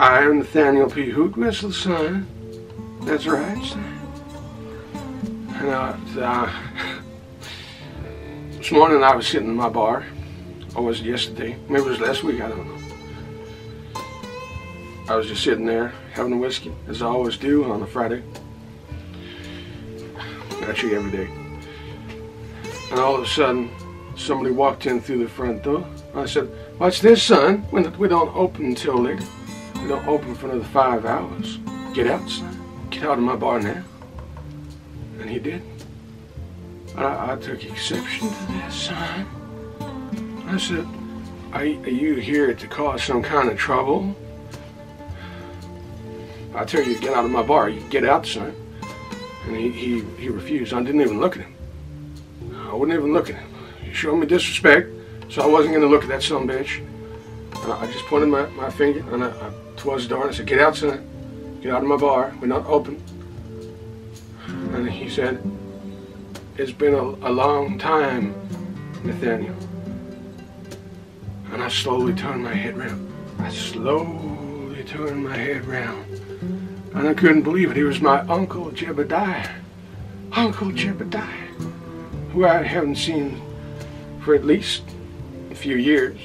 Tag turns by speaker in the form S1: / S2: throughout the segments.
S1: I am Nathaniel P Hoot-Whistle, son. That's right, son. And this morning I was sitting in my bar. Or was it yesterday? Maybe it was last week, I don't know. I was just sitting there having a whiskey, as I always do on a Friday. Actually, every day. And all of a sudden, somebody walked in through the front door. I said, "What's this, son? We don't open until later. We don't open for another 5 hours. Get out, son. Get out of my bar now." And he did. I took exception to that, son. I said, are you here to cause some kind of trouble? I tell you to get out of my bar. You get out, son. And he refused. I didn't even look at him. I wouldn't even look at him. He showed me disrespect, so I wasn't going to look at that son of a bitch. And I just pointed my finger towards the door and I said, "Get out, son. Get out of my bar. We're not open." And he said, "It's been a long time, Nathaniel." And I slowly turned my head around. I slowly turned my head around. And I couldn't believe it. He was my Uncle Jebediah. Uncle Jebediah, who I haven't seen for at least a few years.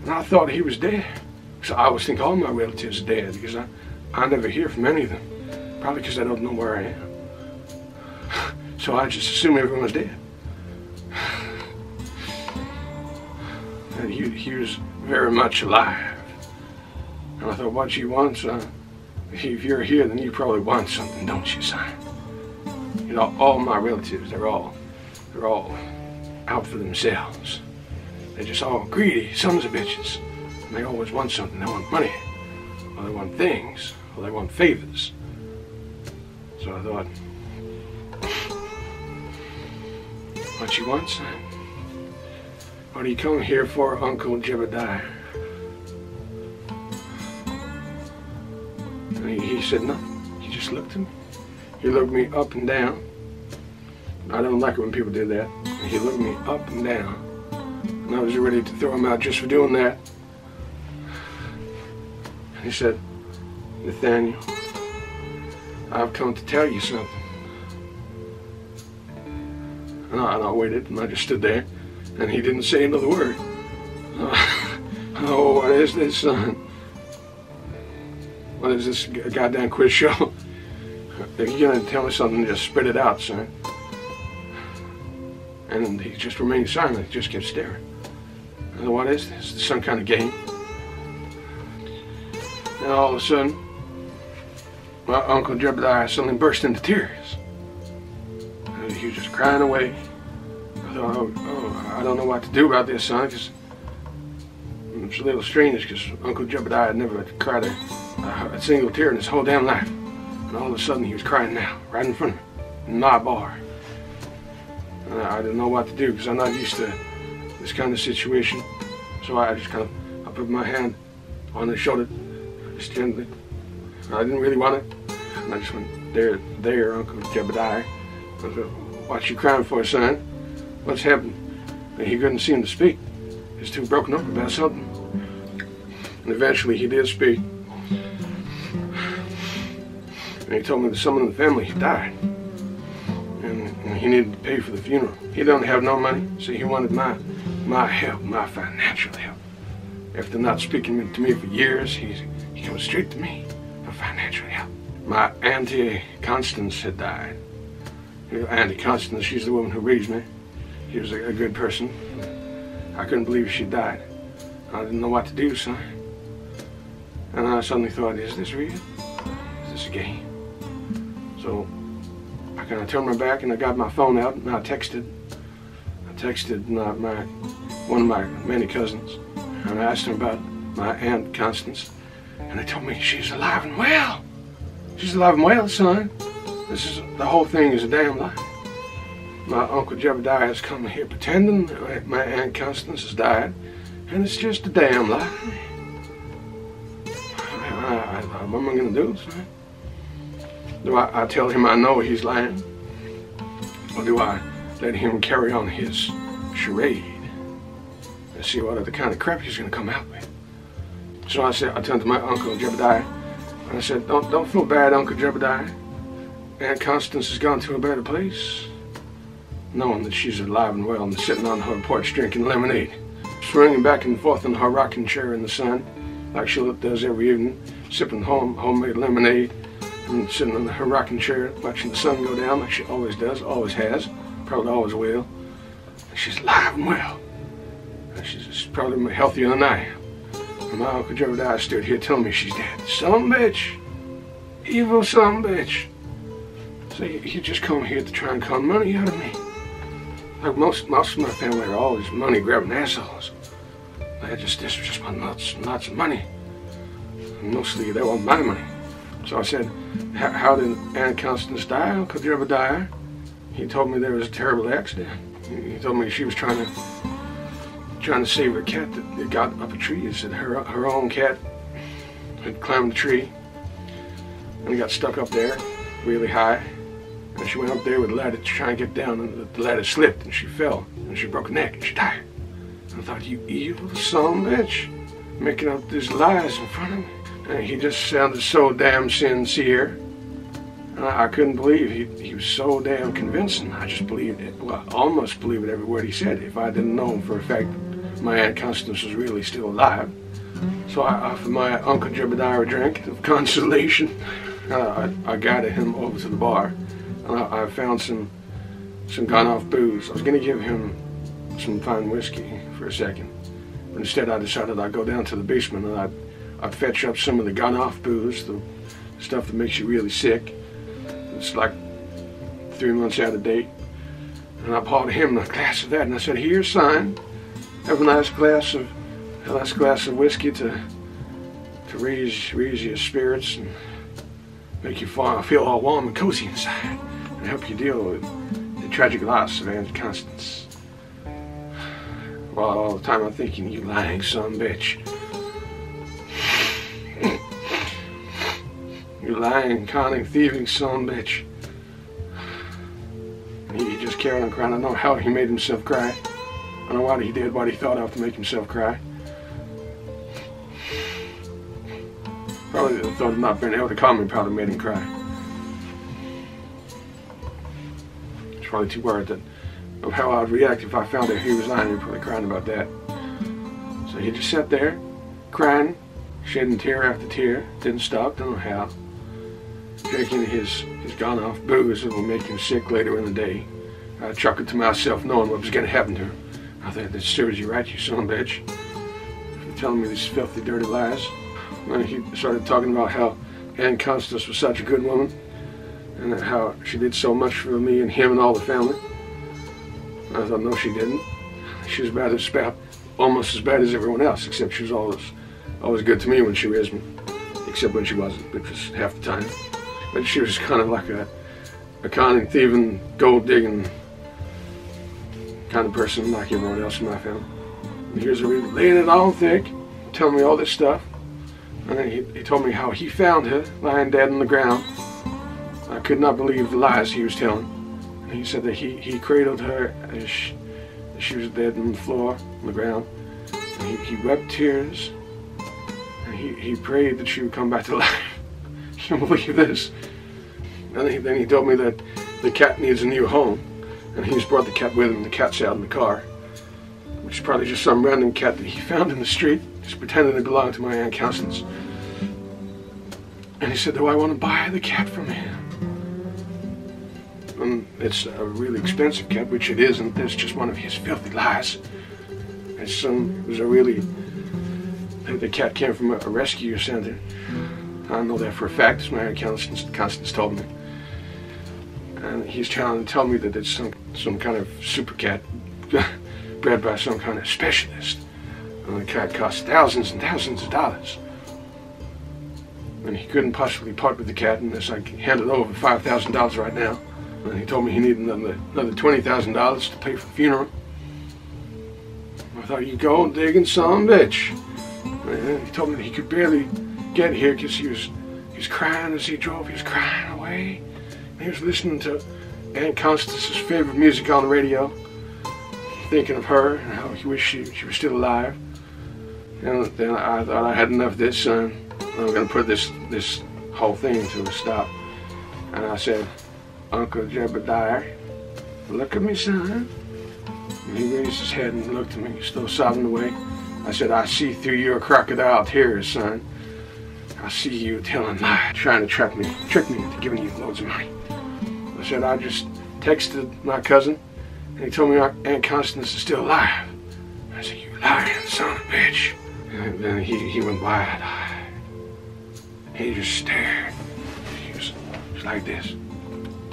S1: And I thought he was dead. So I always think all my relatives are dead because I never hear from any of them. Probably because I don't know where I am. So I just assume everyone was dead. And he was very much alive. And I thought, what you want, son? If you're here, then you probably want something, don't you, son? You know, all my relatives, they're all out for themselves. They're just all greedy sons of bitches. And they always want something. They want money, or they want things, or they want favors. So I thought, what you want, son? What do you come here for, Uncle Jebediah? And he said nothing. He just looked at me. He looked me up and down. I don't like it when people do that. And he looked me up and down. And I was ready to throw him out just for doing that. And he said, "Nathaniel, I've come to tell you something." And I waited, and I just stood there, and he didn't say another word. Oh, what is this, son? What is this, a goddamn quiz show? If you're gonna tell me something, just spit it out, son. And he just remained silent. He just kept staring. I said, "What is this? Some kind of game?" And all of a sudden, my Uncle Jebediah suddenly burst into tears. And he was just crying away. I thought, oh, I don't know what to do about this, son, because it's a little strange, because Uncle Jebediah had never cried a single tear in his whole damn life. And all of a sudden he was crying now, right in front of me, in my bar. And I didn't know what to do, because I'm not used to this kind of situation. So I just kind of, I put my hand on his shoulder, just gently. I didn't really want it. And I just went, there, Uncle Jebediah. I said, "What you crying for, son? What's happened?" And he couldn't seem to speak. He was too broken up about something. And eventually he did speak. And he told me that someone in the family had died. And he needed to pay for the funeral. He don't have no money, so he wanted my help, my financial help. After not speaking to me for years, he comes straight to me for financial help. My Auntie Constance had died. Auntie Constance, she's the woman who raised me. She was a good person. I couldn't believe she died. I didn't know what to do, son. And I suddenly thought, is this real? Is this a game? So I kind of turned my back and I got my phone out and I texted one of my many cousins, and I asked them about my Aunt Constance, and they told me she's alive and well. She's alive and well, son. The whole thing is a damn lie. My Uncle Jebediah has come here pretending that my Aunt Constance has died, and it's just a damn lie. What am I gonna do, son? Do I tell him I know he's lying? Or do I let him carry on his charade and see what other kind of crap he's gonna come out with? So I turned to my uncle Jebediah, and I said, don't feel bad, Uncle Jebediah. Aunt Constance has gone to a better place, knowing that she's alive and well and sitting on her porch drinking lemonade, swinging back and forth in her rocking chair in the sun, like she does every evening, sipping homemade lemonade and sitting in her rocking chair, watching the sun go down like she always does, always has, probably always will. And she's alive and well. And she's probably healthier than I am. And my Uncle Jebediah stood here telling me she's dead. Son of a bitch. Evil son of a bitch. So he just come here to try and con money out of me. Like most of my family are always money-grabbing assholes. This just want lots of money. And mostly they want my money. So I said, how did Aunt Constance die, Uncle Jebediah? He told me there was a terrible accident. He told me she was trying to save a cat that got up a tree. He said her own cat had climbed the tree and got stuck up there really high. And she went up there with a ladder to try and get down, and the ladder slipped and she fell and she broke her neck and she died. And I thought, you evil son of a bitch, making up these lies in front of me. And he just sounded so damn sincere. And I couldn't believe he was so damn convincing. I just believed it. Well, I almost believed every word he said if I didn't know for a fact my Aunt Constance was really still alive. So I offered my Uncle Jebediah a drink of consolation. I guided him over to the bar, and I found some gone-off booze. I was going to give him some fine whiskey for a second, but instead I decided I'd go down to the basement and I'd fetch up some of the gone-off booze, the stuff that makes you really sick. It's like 3 months out of date. And I poured him a glass of that, and I said, "Here, son, have a nice glass of whiskey to raise your spirits and make you feel all warm and cozy inside, and help you deal with the tragic loss of Aunt Constance." Well, all the time I'm thinking, you lying son of a bitch. You lying, conning, thieving son of a bitch. And he just carried on crying. I don't know how he made himself cry. I don't know what he did, what he thought of to make himself cry. Probably the thought of not being able to calm me probably made him cry. He's probably too worried of how I'd react if I found out he was lying. He'd probably crying about that. So he just sat there, crying, shedding tear after tear, didn't stop, don't know how. Drinking his gone-off booze that will make him sick later in the day. I chuckled to myself knowing what was going to happen to him. I thought, that serves you right, you son of a bitch, for telling me these filthy, dirty lies. And he started talking about how Aunt Constance was such a good woman, and how she did so much for me and him and all the family. And I thought, no, she didn't. She was almost as bad as everyone else, except she was always good to me when she raised me, except when she wasn't, which was half the time. But she was kind of like a conning, thieving, gold-digging kind of person, like everyone else in my family. And here's laying it on thick, telling me all this stuff. And then he told me how he found her lying dead on the ground. I could not believe the lies he was telling. And he said that he cradled her as she was dead on the floor, on the ground. And he wept tears. And he prayed that she would come back to life. You can't believe this. And then he told me that the cat needs a new home. And he's brought the cat with him. The cat's out in the car, which is probably just some random cat that he found in the street, just pretending to belong to my Aunt Constance. And he said, do I want to buy the cat from him? And it's a really expensive cat, which it isn't. That's just one of his filthy lies. The cat came from a rescue center. I know that for a fact, as my Aunt Constance told me. And he's trying to tell me that it's some kind of super cat bred by some kind of specialist. And the cat costs thousands and thousands of dollars. And he couldn't possibly part with the cat unless I handed over $5,000 right now. And he told me he needed another $20,000 to pay for the funeral. I thought, you gold digging son of a bitch. And he told me that he could barely get here because he was crying as he drove. He was crying away. And he was listening to Aunt Constance's favorite music on the radio, thinking of her and how he wished she was still alive. And then I thought I had enough of this, son. I'm going to put this whole thing to a stop. And I said, Uncle Jebediah, look at me, son. And he raised his head and looked at me, still sobbing away. I said, I see through your crocodile tears, son. I see you telling lies, trying to trick me into giving you loads of money. I said, I just texted my cousin, and he told me Aunt Constance is still alive. I said, you lying son of a bitch. And then he went wide-eyed. He just stared. He was like this,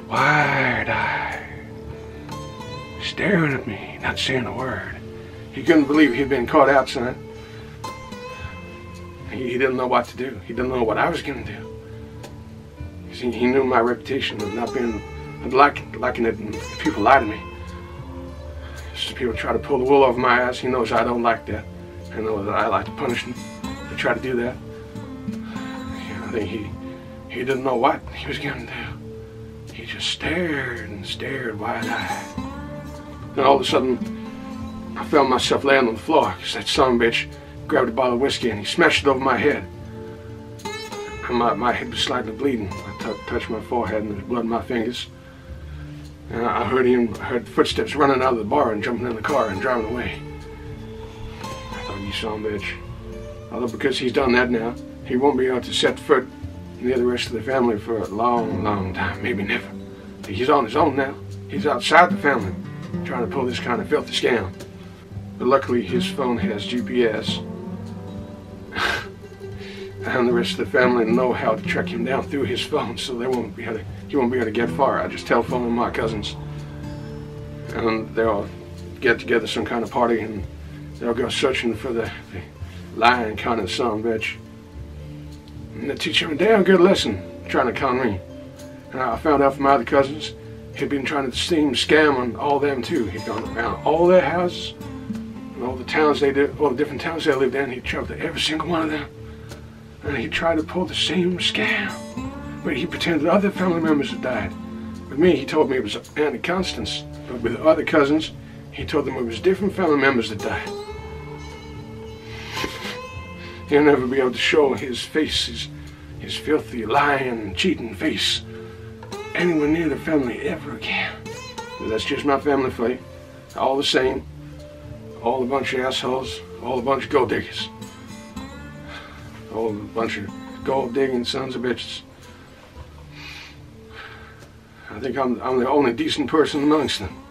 S1: wide-eyed, staring at me, not saying a word. He couldn't believe he'd been caught out, son. He didn't know what to do. He didn't know what I was going to do. He knew my reputation of not being, of liking it when people lie to me. Just people try to pull the wool over my eyes. He knows I don't like that. I know that I like to punish them. They try to do that. I think he didn't know what he was going to do. He just stared and stared wide-eyed. Then all of a sudden, I found myself laying on the floor because that son of a bitch grabbed a bottle of whiskey and he smashed it over my head. And my head was slightly bleeding. I touched my forehead and there was blood in my fingers. And I heard footsteps running out of the bar and jumping in the car and driving away. I thought, you son of a bitch. Although because he's done that now, he won't be able to set foot near the rest of the family for a long, long time, maybe never. He's on his own now. He's outside the family, trying to pull this kind of filthy scam. But luckily his phone has GPS. And the rest of the family know how to track him down through his phone, so he won't be able to get far. I just telephone my cousins, and they'll get together some kind of party, and they'll go searching for the lying kind of son of a bitch. And they teach him a damn good lesson, trying to con me. And I found out from my other cousins, he'd been trying to scam on all them too. He'd gone around all their houses, and all the towns all the different towns they lived in. He'd traveled to every single one of them. And he tried to pull the same scam, but he pretended other family members had died. With me, he told me it was Aunt Constance, but with the other cousins, he told them it was different family members that died. He'll never be able to show his face, his filthy, lying, cheating face, anywhere near the family ever again. But that's just my family for you. All the same, all a bunch of assholes, all a bunch of gold diggers. Oh, a bunch of gold-digging sons of bitches. I think I'm the only decent person amongst them.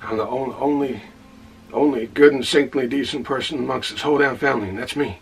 S1: I'm the only good and saintly decent person amongst this whole damn family, and that's me.